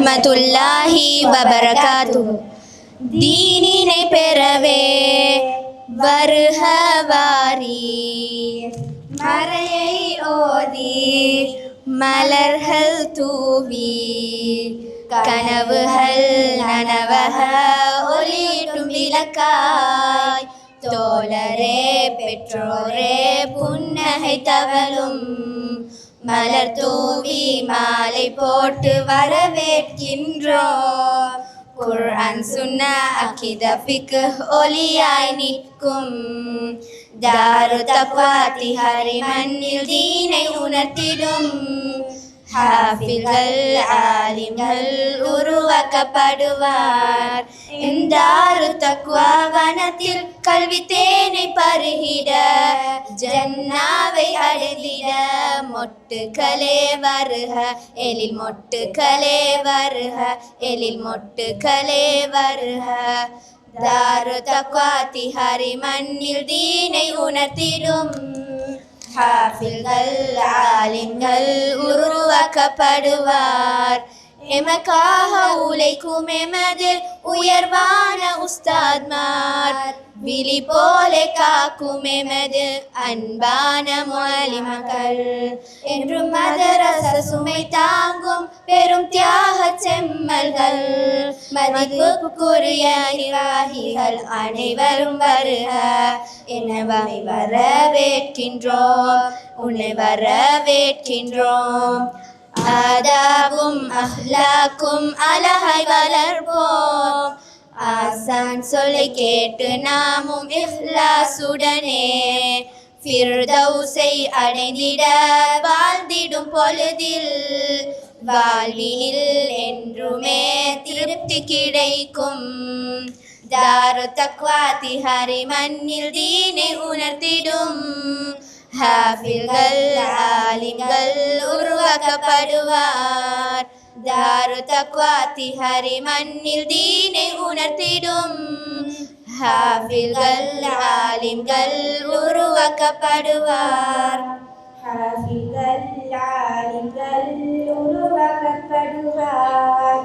வரஹ்மத்துல்லாஹி வபரகாத்துஹு. தீனினை பெறவே வருக வாரீர், மறையை ஓதி மலர்கள் தூவி கனவுகள் நனவக ஒளியிட்டும் விளக்காய். தோழரே பெற்றோரே புன்னகை தவழும் மலர் தூவி மாலை போட்டு வரவேற்கின்றோம். குர்ஆன் சுன்னா அகீதா ஃபிக்ஹ் ஒளியாய் நிற்கும் தாரு தக்வா திஹாரி மண்ணில் தீனை உணர்த்திடும் ஹாஃபில்கள் ஆலிம்கள் உருவாக்கப்படுவார். இந்தாரு தக்வா வனத்தில் கல்வி தேனை பருகிட ஜன்னாவை அடைந்திட மொட்டுக்களே வருக எழில் மொட்டுக்களே வருக எழில் மொட்டுக்களே வருக. தாரு தக்வா திஹாரி மண்ணில் தீனை உணர்த்திடும் ஹாஃபில்கள் ஆலிம்கள் உருவாக்கப்படுவார். எமக்காக உழைக்கும் எமது உயர்வான உஸ்தாத்மார், விழி போல காக்கும் எமது அன்பான முஅல்லிம்கள், என்றும் மதரச சுமை தாங்கும் பெரும் தியாக செம்மல்கள், மதிப்புக்குரிய நிர்வாகிகள் அனைவரும் வருக என வரவேற்கின்றோம், உன்னை வரவேற்கின்றோம். ஆதாபும் அஹ்லாக்கும் அழகாய் வளர்ப்போம், ஆசான் சொல்லை கேட்டு நாமும் இஹ்லாசுடனே ஃபிர்தௌஸை அடைந்திட வாழ்ந்திடும் பொழுதில் வாழ்வில் என்றுமே திருப்தி கிடைக்கும். தாரு தக்வா திஹாரி மண்ணில் தீனை உணர்த்திடும் ஹாஃபில்கள் ஆலிம்கள் உருவாக்கப்படுவார். தாரு தக்வா திஹாரி மண்ணில் தீனை உணர்த்திடும் ஹாஃபில்கள் ஆலிம்கள் உருவாக்கப்படுவார். ஹாஃபில்கள் ஆலிம்கள் உருவாக்கப்படுவார்.